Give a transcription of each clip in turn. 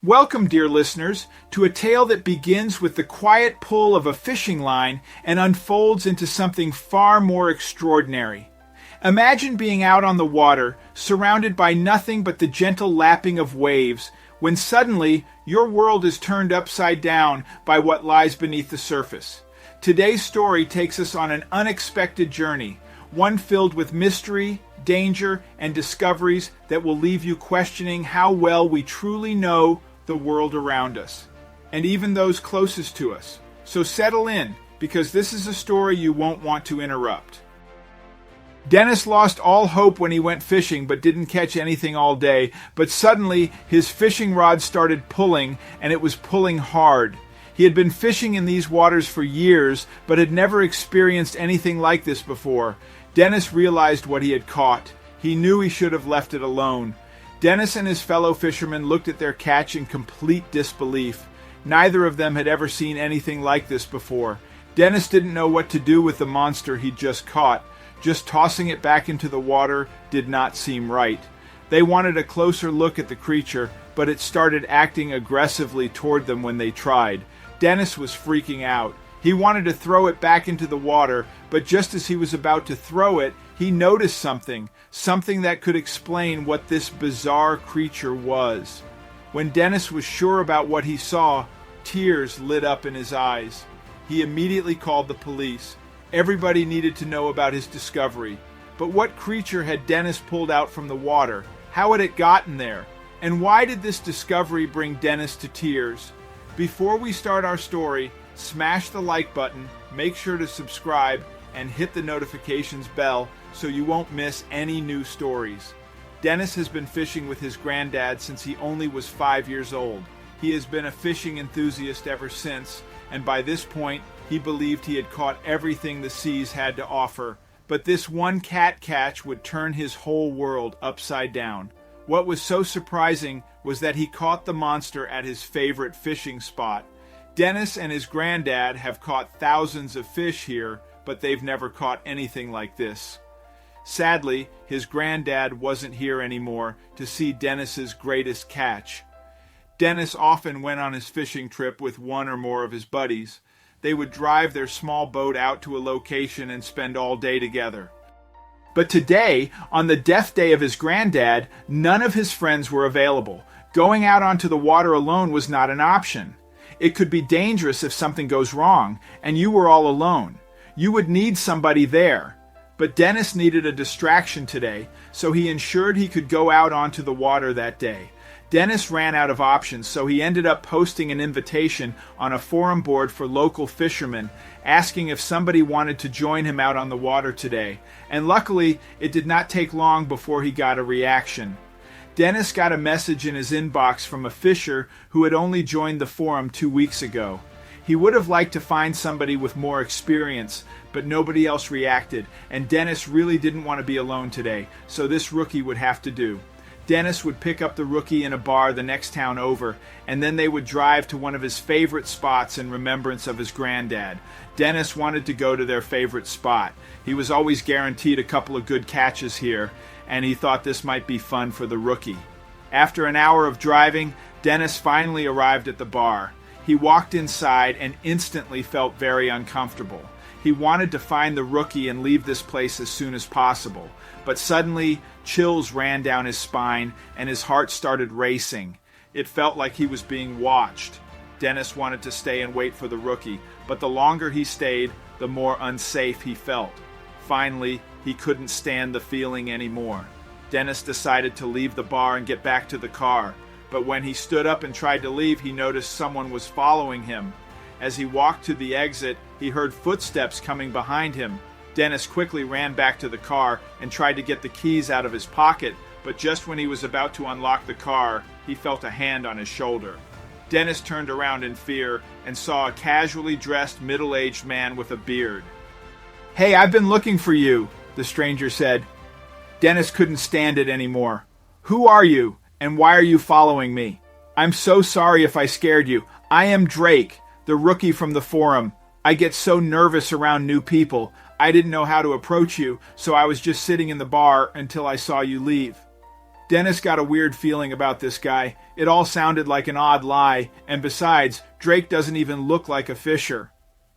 Welcome, dear listeners, to a tale that begins with the quiet pull of a fishing line and unfolds into something far more extraordinary. Imagine being out on the water, surrounded by nothing but the gentle lapping of waves, when suddenly your world is turned upside down by what lies beneath the surface. Today's story takes us on an unexpected journey, one filled with mystery, danger, and discoveries that will leave you questioning how well we truly know the world around us, and even those closest to us. So settle in, because this is a story you won't want to interrupt. Dennis lost all hope when he went fishing but didn't catch anything all day, but suddenly his fishing rod started pulling, and it was pulling hard. He had been fishing in these waters for years, but had never experienced anything like this before. Dennis realized what he had caught. He knew he should have left it alone. Dennis and his fellow fishermen looked at their catch in complete disbelief. Neither of them had ever seen anything like this before. Dennis didn't know what to do with the monster he'd just caught. Just tossing it back into the water did not seem right. They wanted a closer look at the creature, but it started acting aggressively toward them when they tried. Dennis was freaking out. He wanted to throw it back into the water, but just as he was about to throw it, he noticed something that could explain what this bizarre creature was. When Dennis was sure about what he saw, tears lit up in his eyes. He immediately called the police. Everybody needed to know about his discovery. But what creature had Dennis pulled out from the water? How had it gotten there? And why did this discovery bring Dennis to tears? Before we start our story, smash the like button, make sure to subscribe, and hit the notifications bell so you won't miss any new stories. Dennis has been fishing with his granddad since he only was 5 years old. He has been a fishing enthusiast ever since, and by this point, he believed he had caught everything the seas had to offer. But this one cat catch would turn his whole world upside down. What was so surprising was that he caught the monster at his favorite fishing spot. Dennis and his granddad have caught thousands of fish here, but they've never caught anything like this. Sadly, his granddad wasn't here anymore to see Dennis's greatest catch. Dennis often went on his fishing trip with one or more of his buddies. They would drive their small boat out to a location and spend all day together. But today, on the death day of his granddad, none of his friends were available. Going out onto the water alone was not an option. It could be dangerous if something goes wrong, and you were all alone. You would need somebody there. But Dennis needed a distraction today, so he ensured he could go out onto the water that day. Dennis ran out of options, so he ended up posting an invitation on a forum board for local fishermen, asking if somebody wanted to join him out on the water today. And luckily, it did not take long before he got a reaction. Dennis got a message in his inbox from a fisher who had only joined the forum 2 weeks ago. He would have liked to find somebody with more experience, but nobody else reacted, and Dennis really didn't want to be alone today, so this rookie would have to do. Dennis would pick up the rookie in a bar the next town over, and then they would drive to one of his favorite spots in remembrance of his granddad. Dennis wanted to go to their favorite spot. He was always guaranteed a couple of good catches here, and he thought this might be fun for the rookie. After an hour of driving, Dennis finally arrived at the bar. He walked inside and instantly felt very uncomfortable. He wanted to find the rookie and leave this place as soon as possible. But suddenly, chills ran down his spine and his heart started racing. It felt like he was being watched. Dennis wanted to stay and wait for the rookie, but the longer he stayed, the more unsafe he felt. Finally, he couldn't stand the feeling anymore. Dennis decided to leave the bar and get back to the car. But when he stood up and tried to leave, he noticed someone was following him. As he walked to the exit, he heard footsteps coming behind him. Dennis quickly ran back to the car and tried to get the keys out of his pocket, but just when he was about to unlock the car, he felt a hand on his shoulder. Dennis turned around in fear and saw a casually dressed middle-aged man with a beard. "Hey, I've been looking for you," the stranger said. Dennis couldn't stand it anymore. "Who are you? And why are you following me? I'm so sorry if I scared you. I am Drake, the rookie from the forum. I get so nervous around new people. I didn't know how to approach you, so I was just sitting in the bar until I saw you leave." Dennis got a weird feeling about this guy. It all sounded like an odd lie, and besides, Drake doesn't even look like a fisher.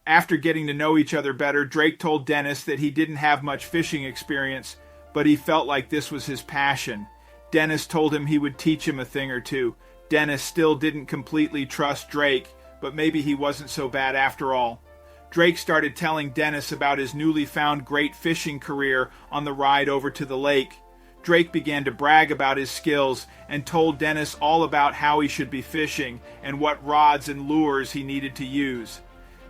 After getting to know each other better, Drake told Dennis that he didn't have much fishing experience, but he felt like this was his passion. Dennis told him he would teach him a thing or two. Dennis still didn't completely trust Drake, but maybe he wasn't so bad after all. Drake started telling Dennis about his newly found great fishing career on the ride over to the lake. Drake began to brag about his skills and told Dennis all about how he should be fishing and what rods and lures he needed to use.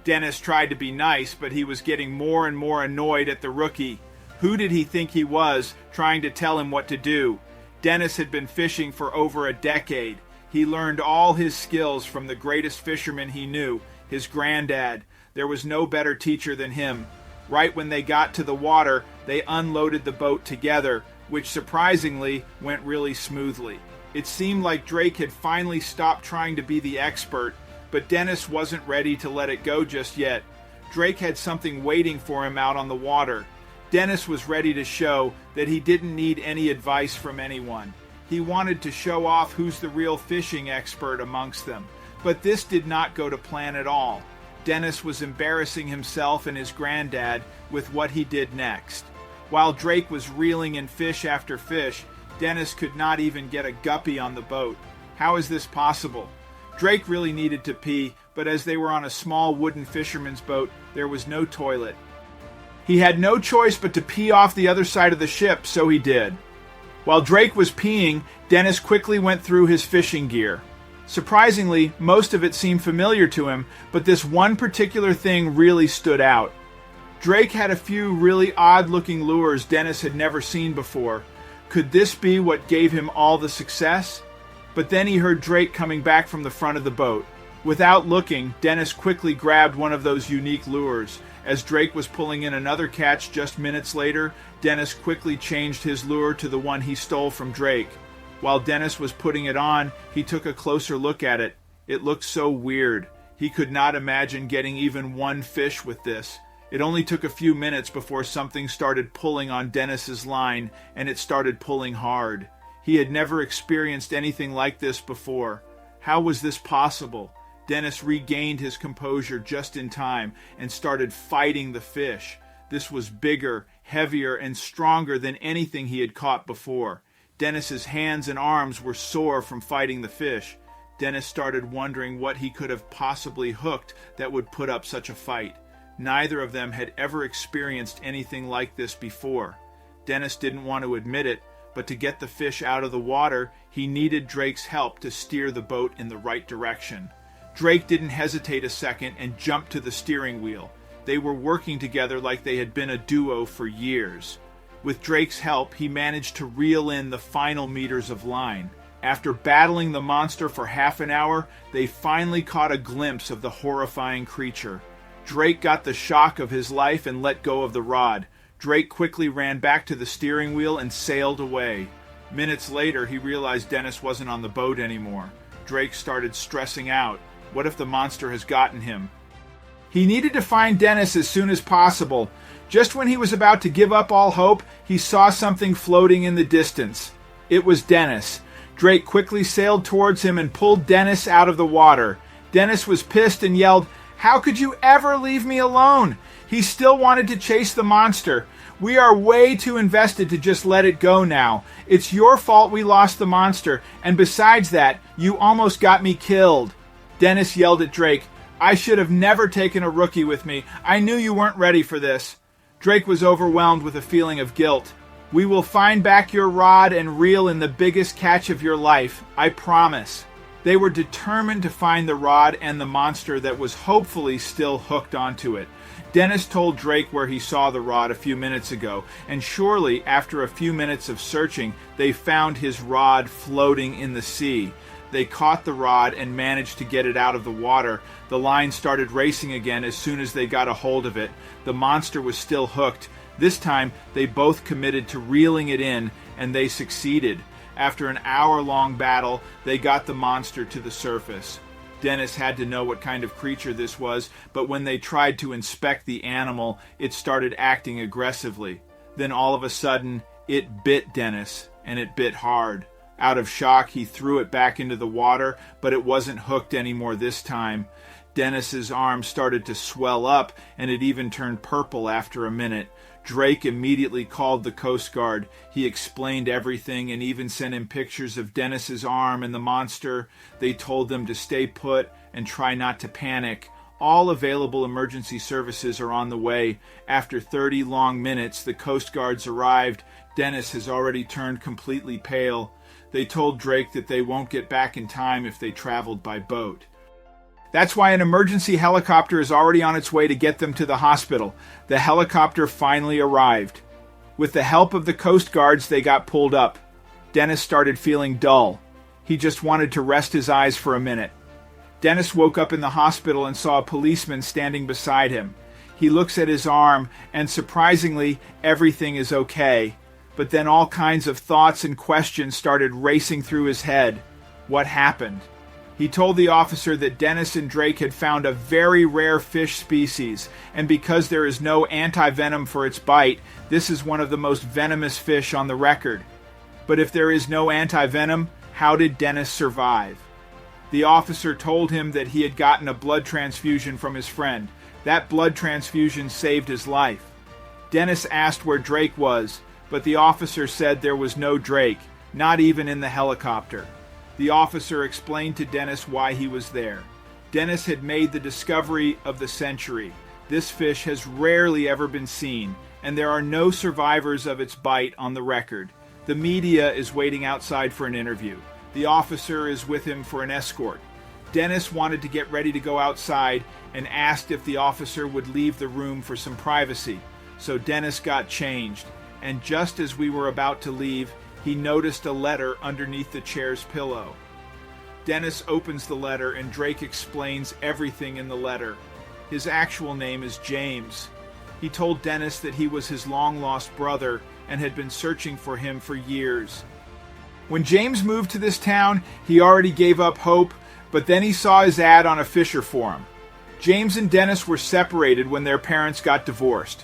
Dennis tried to be nice, but he was getting more and more annoyed at the rookie. Who did he think he was, trying to tell him what to do? Dennis had been fishing for over a decade. He learned all his skills from the greatest fisherman he knew, his granddad. There was no better teacher than him. Right when they got to the water, they unloaded the boat together, which surprisingly went really smoothly. It seemed like Drake had finally stopped trying to be the expert, but Dennis wasn't ready to let it go just yet. Drake had something waiting for him out on the water. Dennis was ready to show that he didn't need any advice from anyone. He wanted to show off who's the real fishing expert amongst them. But this did not go to plan at all. Dennis was embarrassing himself and his granddad with what he did next. While Drake was reeling in fish after fish, Dennis could not even get a guppy on the boat. How is this possible? Drake really needed to pee, but as they were on a small wooden fisherman's boat, there was no toilet. He had no choice but to pee off the other side of the ship, so he did. While Drake was peeing, Dennis quickly went through his fishing gear. Surprisingly, most of it seemed familiar to him, but this one particular thing really stood out. Drake had a few really odd-looking lures Dennis had never seen before. Could this be what gave him all the success? But then he heard Drake coming back from the front of the boat. Without looking, Dennis quickly grabbed one of those unique lures. As Drake was pulling in another catch just minutes later, Dennis quickly changed his lure to the one he stole from Drake. While Dennis was putting it on, he took a closer look at it. It looked so weird. He could not imagine getting even one fish with this. It only took a few minutes before something started pulling on Dennis's line, and it started pulling hard. He had never experienced anything like this before. How was this possible? Dennis regained his composure just in time and started fighting the fish. This was bigger, heavier, and stronger than anything he had caught before. Dennis's hands and arms were sore from fighting the fish. Dennis started wondering what he could have possibly hooked that would put up such a fight. Neither of them had ever experienced anything like this before. Dennis didn't want to admit it, but to get the fish out of the water, he needed Drake's help to steer the boat in the right direction. Drake didn't hesitate a second and jumped to the steering wheel. They were working together like they had been a duo for years. With Drake's help, he managed to reel in the final meters of line. After battling the monster for half an hour, they finally caught a glimpse of the horrifying creature. Drake got the shock of his life and let go of the rod. Drake quickly ran back to the steering wheel and sailed away. Minutes later, he realized Dennis wasn't on the boat anymore. Drake started stressing out. What if the monster has gotten him? He needed to find Dennis as soon as possible. Just when he was about to give up all hope, he saw something floating in the distance. It was Dennis. Drake quickly sailed towards him and pulled Dennis out of the water. Dennis was pissed and yelled, "How could you ever leave me alone?" He still wanted to chase the monster. "We are way too invested to just let it go now. It's your fault we lost the monster, and besides that, you almost got me killed." Dennis yelled at Drake, "I should have never taken a rookie with me. I knew you weren't ready for this." Drake was overwhelmed with a feeling of guilt. "We will find back your rod and reel in the biggest catch of your life, I promise." They were determined to find the rod and the monster that was hopefully still hooked onto it. Dennis told Drake where he saw the rod a few minutes ago, and surely after a few minutes of searching, they found his rod floating in the sea. They caught the rod and managed to get it out of the water. The line started racing again as soon as they got a hold of it. The monster was still hooked. This time, they both committed to reeling it in, and they succeeded. After an hour-long battle, they got the monster to the surface. Dennis had to know what kind of creature this was, but when they tried to inspect the animal, it started acting aggressively. Then all of a sudden, it bit Dennis, and it bit hard. Out of shock, he threw it back into the water, but it wasn't hooked anymore this time. Dennis's arm started to swell up, and it even turned purple after a minute. Drake immediately called the Coast Guard. He explained everything and even sent him pictures of Dennis's arm and the monster. They told them to stay put and try not to panic. All available emergency services are on the way. After 30 long minutes, the Coast Guards arrived. Dennis has already turned completely pale. They told Drake that they won't get back in time if they traveled by boat. That's why an emergency helicopter is already on its way to get them to the hospital. The helicopter finally arrived. With the help of the Coast Guards, they got pulled up. Dennis started feeling dull. He just wanted to rest his eyes for a minute. Dennis woke up in the hospital and saw a policeman standing beside him. He looks at his arm, and surprisingly, everything is okay. But then all kinds of thoughts and questions started racing through his head. What happened? He told the officer that Dennis and Drake had found a very rare fish species, and because there is no anti-venom for its bite, this is one of the most venomous fish on the record. But if there is no anti-venom, how did Dennis survive? The officer told him that he had gotten a blood transfusion from his friend. That blood transfusion saved his life. Dennis asked where Drake was, but the officer said there was no Drake, not even in the helicopter. The officer explained to Dennis why he was there. Dennis had made the discovery of the century. This fish has rarely ever been seen, and there are no survivors of its bite on the record. The media is waiting outside for an interview. The officer is with him for an escort. Dennis wanted to get ready to go outside and asked if the officer would leave the room for some privacy. So Dennis got changed, and just as we were about to leave, he noticed a letter underneath the chair's pillow. Dennis opens the letter and Drake explains everything in the letter. His actual name is James. He told Dennis that he was his long-lost brother and had been searching for him for years. When James moved to this town, he already gave up hope, but then he saw his ad on a Fisher forum. James and Dennis were separated when their parents got divorced.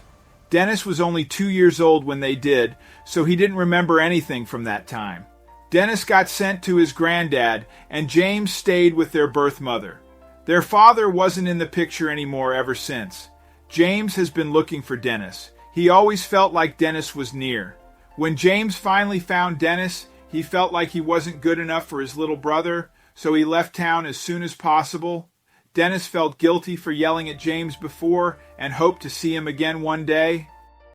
Dennis was only 2 years old when they did, so he didn't remember anything from that time. Dennis got sent to his granddad, and James stayed with their birth mother. Their father wasn't in the picture anymore ever since. James has been looking for Dennis. He always felt like Dennis was near. When James finally found Dennis, he felt like he wasn't good enough for his little brother, so he left town as soon as possible. Dennis felt guilty for yelling at James before and hoped to see him again one day.